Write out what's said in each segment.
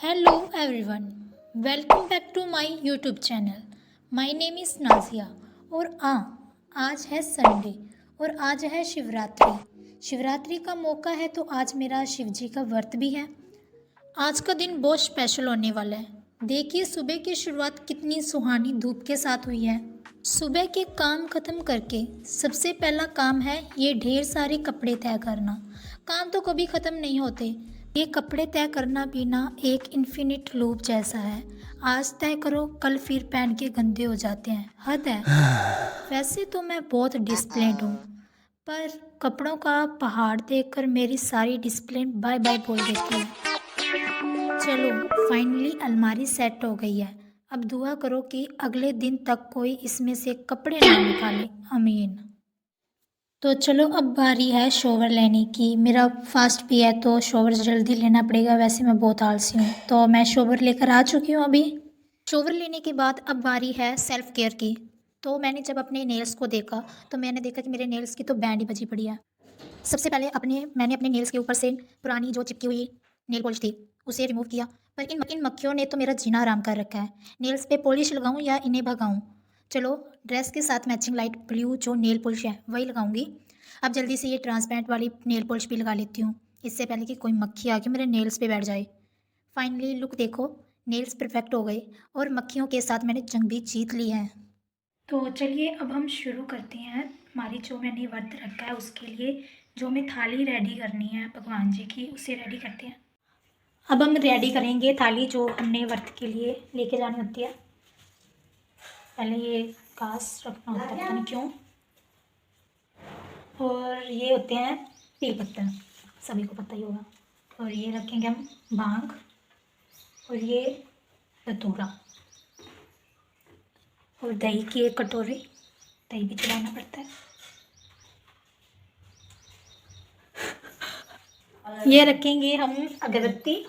Hello everyone, welcome back to my YouTube channel. My name is Nazia और आज है Sunday और आज है शिवरात्रि। शिवरात्रि का मौका है तो आज मेरा शिव जी का व्रत भी है। आज का दिन बहुत स्पेशल होने वाला है। देखिए सुबह की शुरुआत कितनी सुहानी धूप के साथ हुई है। सुबह के काम खत्म करके सबसे पहला काम है ये ढेर सारे कपड़े तय करना। काम तो कभी ख़त्म नहीं होते। ये कपड़े तय करना भी ना एक इन्फिनिट लूप जैसा है। आज तय करो कल फिर पहन के गंदे हो जाते हैं, हद है। वैसे तो मैं बहुत डिसिप्लिन्ड हूँ, पर कपड़ों का पहाड़ देखकर मेरी सारी डिसिप्लिन बाय बाय बोल देती है। चलो फाइनली अलमारी सेट हो गई है। अब दुआ करो कि अगले दिन तक कोई इसमें से कपड़े ना निकाले, आमीन। तो चलो अब बारी है शॉवर लेने की। मेरा फास्ट भी है तो शॉवर जल्दी लेना पड़ेगा। वैसे मैं बहुत आलसी हूँ तो मैं शॉवर लेकर आ चुकी हूँ अभी। शॉवर लेने के बाद अब बारी है सेल्फ केयर की। तो मैंने जब अपने नेल्स को देखा तो मैंने देखा कि मेरे नेल्स की तो बैंड ही बजी पड़ी है। सबसे पहले मैंने अपने नेल्स के ऊपर से पुरानी जो चिपकी हुई नेल पॉलिश थी उसे रिमूव किया, पर इन मक्खियों ने तो मेरा जीना आराम कर रखा है। नेल्स पे पॉलिश लगाऊं या इन्हें भगाऊं? चलो ड्रेस के साथ मैचिंग लाइट ब्लू जो नेल पॉलिश है वही लगाऊंगी। अब जल्दी से ये ट्रांसपेरेंट वाली नेल पॉलिश भी लगा लेती हूँ, इससे पहले कि कोई मक्खी आके मेरे नेल्स पे बैठ जाए। फाइनली लुक देखो, नेल्स परफेक्ट हो गए और मक्खियों के साथ मैंने जंग भी जीत ली है। तो चलिए अब हम शुरू करते हैं। हमारी जो मैंने व्रत रखा है उसके लिए जो हमें थाली रेडी करनी है भगवान जी की, उसे रेडी करते हैं। अब हम रेडी करेंगे थाली जो हमने व्रत के लिए लेके जानी होती है। पहले ये घास रखना होता है, पता नहीं क्यों। और ये होते हैं बेल पत्ता, सभी को पता ही होगा। और ये रखेंगे हम भांग, और ये धतूरा, और दही की एक कटोरी, दही भी चलाना पड़ता है। ये रखेंगे हम अगरबत्ती,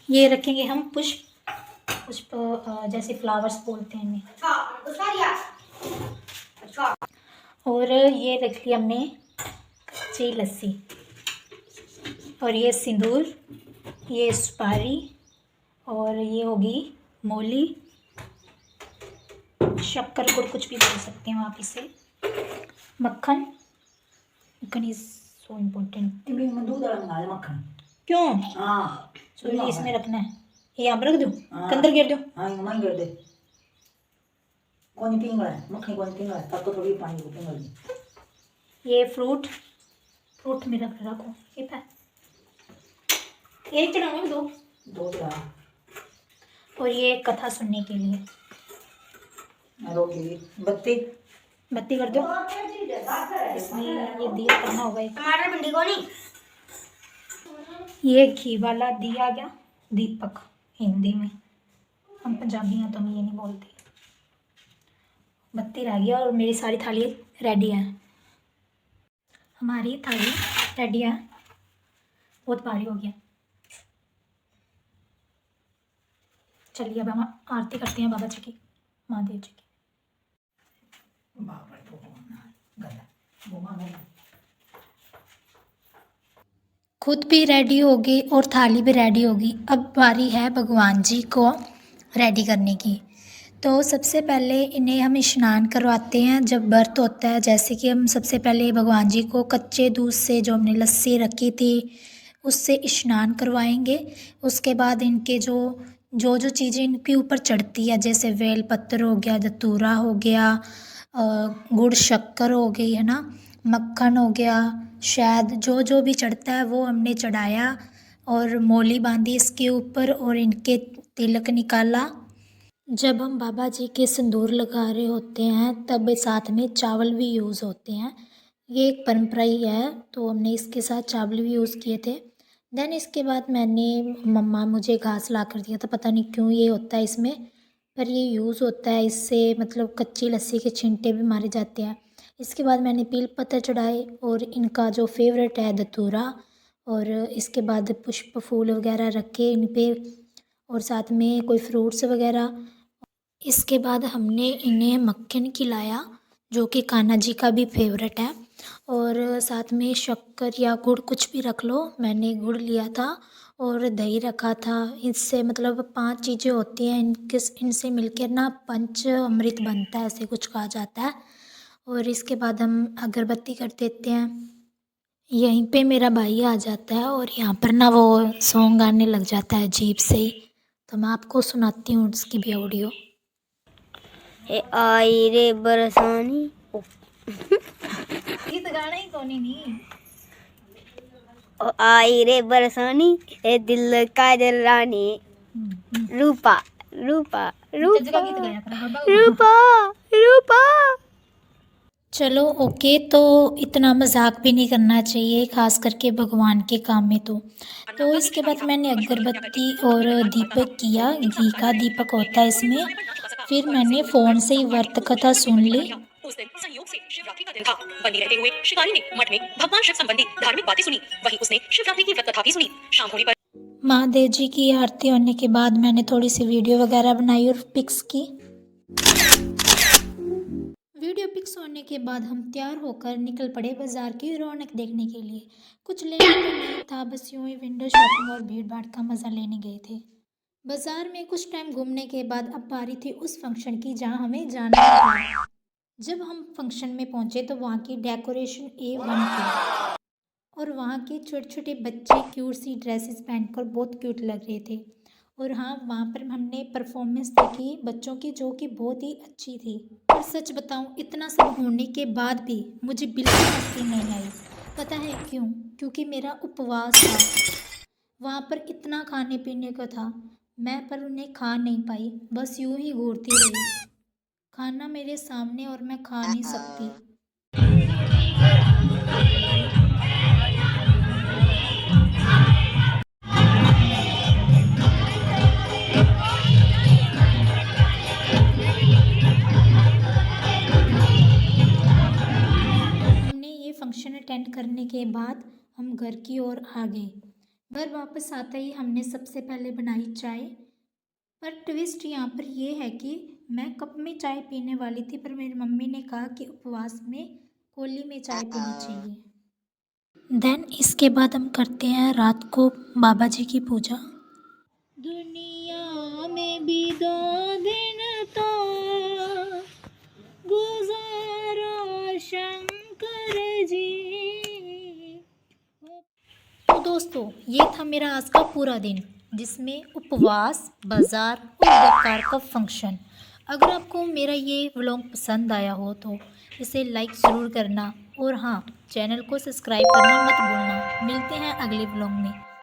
ये रखेंगे हम पुष्प, जैसे फ्लावर्स बोलते हैं इन्हें। और ये रख ली हमने कच्ची लस्सी, और ये सिंदूर, ये सुपारी, और ये होगी मोली, शक्कर गुड़ कुछ भी बोल सकते हैं आप इसे, मक्खन। मक्खन इज सो इम्पोर्टेंट। मक्खन क्यों? हाँ तो इसमें रखना है। ये यहाँ पर रख दूँ? अंदर गिर दूँ? हाँ मन गिर दे। कौन पिंगला है मक्खन, कौन पिंगला है तब तो थोड़ी पानी को पिंगल दे। ये फ्रूट में रखो। ये पे एक चढ़ाऊंगी, दो चढ़ा। और ये कथा सुनने के लिए बत्ती कर दो। इसमें ये दिया करना होगा एक। टमाटर भिंडी को नहीं, ये घी वाला दिया गया, दीपक हिंदी में, हम पंजाबी हैं तो हम ये नहीं बोलते। बत्ती रह गया और मेरी सारी थाली रेडी है। हमारी थाली रेडी है। बहुत भारी हो गया। चलिए अब हम आरती करते हैं बाबा जी की, महादेव जी की। खुद भी रेडी होगी और थाली भी रेडी होगी। अब बारी है भगवान जी को रेडी करने की। तो सबसे पहले इन्हें हम स्नान करवाते हैं जब व्रत होता है। जैसे कि हम सबसे पहले भगवान जी को कच्चे दूध से जो हमने लस्सी रखी थी उससे स्नान करवाएंगे। उसके बाद इनके जो चीज़ें इनके ऊपर चढ़ती है, जैसे बेल पत्र हो गया, धतूरा हो गया, गुड़ शक्कर हो गई है ना, मक्खन हो गया, शायद जो भी चढ़ता है वो हमने चढ़ाया, और मोली बांधी इसके ऊपर और इनके तिलक निकाला। जब हम बाबा जी के सिंदूर लगा रहे होते हैं तब साथ में चावल भी यूज़ होते हैं। ये एक परंपरा ही है, तो हमने इसके साथ चावल भी यूज़ किए थे। देन इसके बाद मम्मा मुझे घास ला कर दिया था, पता नहीं क्यों ये होता है इसमें, पर ये यूज़ होता है। इससे मतलब कच्ची लस्सी के छिंटे भी मारे जाते हैं। इसके बाद मैंने बेल पत्र चढ़ाए और इनका जो फेवरेट है धतूरा, और इसके बाद पुष्प फूल वगैरह रखे इन पे, और साथ में कोई फ्रूट्स वगैरह। इसके बाद हमने इन्हें मक्खन खिलाया जो कि कान्हा जी का भी फेवरेट है, और साथ में शक्कर या गुड़ कुछ भी रख लो। मैंने गुड़ लिया था और दही रखा था। इससे मतलब 5 चीज़ें होती हैं, इनसे मिलकर ना पंच अमृत बनता है, ऐसे कुछ कहा जाता है। और इसके बाद हम अगरबत्ती कर देते हैं। यहीं पे मेरा भाई आ जाता है और यहाँ पर ना वो सॉन्ग गाने लग जाता है अजीब से ही। तो मैं आपको सुनाती हूँ उसकी भी ऑडियो। ए आई रे बरसानी गीत गाना ही कौन नहीं। ओ आई रे बरसानी ए दिल का रानी रूपा रूपा रूपा रूपा रूपा। चलो ओके, तो इतना मजाक भी नहीं करना चाहिए, खास करके भगवान के काम में। तो इसके बाद मैंने अगरबत्ती और दीपक किया, घी का दीपक होता है इसमें। फिर मैंने फ़ोन से ही व्रत कथा सुन ली। उस दिन संयोग से शिवरात्रि का दिन था। बंदी रहते हुए शिकारी ने मठ में भगवान शिव संबंधी धार्मिक बातें सुनी। वहीं उसने शिवरात्रि की व्रत कथा भी सुनी। शाम होने पर महादेव जी की आरती होने के बाद मैंने थोड़ी सी वीडियो वगैरह बनाई और पिक्स की। वीडियो पिक्स होने के बाद हम तैयार होकर निकल पड़े बाजार की रौनक देखने के लिए। कुछ लेने तो नहीं था, बस यूं ही विंडो शॉपिंग और भीड़ भाड़ का मज़ा लेने गए थे। बाजार में कुछ टाइम घूमने के बाद अब बारी थी उस फंक्शन की जहां हमें जाना था। जब हम फंक्शन में पहुंचे तो वहां की डेकोरेशन A1 थी और वहाँ के छोटे छोटे बच्चे क्यूट सी ड्रेसेस पहनकर बहुत क्यूट लग रहे थे। और हाँ, वहाँ पर हमने परफॉर्मेंस देखी बच्चों की, जो कि बहुत ही अच्छी थी। और सच बताऊँ, इतना सब होने के बाद भी मुझे बिल्कुल हंसी नहीं आई। पता है क्यों? क्योंकि मेरा उपवास था। वहाँ पर इतना खाने पीने को था, मैं पर उन्हें खा नहीं पाई, बस यूं ही घूरती रही। खाना मेरे सामने और मैं खा नहीं सकती। हमने ये फंक्शन अटेंड करने के बाद हम घर की ओर आ गए। घर वापस आते ही हमने सबसे पहले बनाई चाय। पर ट्विस्ट यहाँ पर ये है कि मैं कप में चाय पीने वाली थी, पर मेरी मम्मी ने कहा कि उपवास में कोली में चाय पीनी चाहिए। देन इसके बाद हम करते हैं रात को बाबा जी की पूजा। दुनिया में भी 2 दिन तो गुजारा शंकर जी। तो दोस्तों, ये था मेरा आज का पूरा दिन, जिसमें उपवास, बाजार और बेकार का फंक्शन। अगर आपको मेरा ये व्लॉग पसंद आया हो तो इसे लाइक ज़रूर करना और हाँ, चैनल को सब्सक्राइब करना मत भूलना। मिलते हैं अगले व्लॉग में।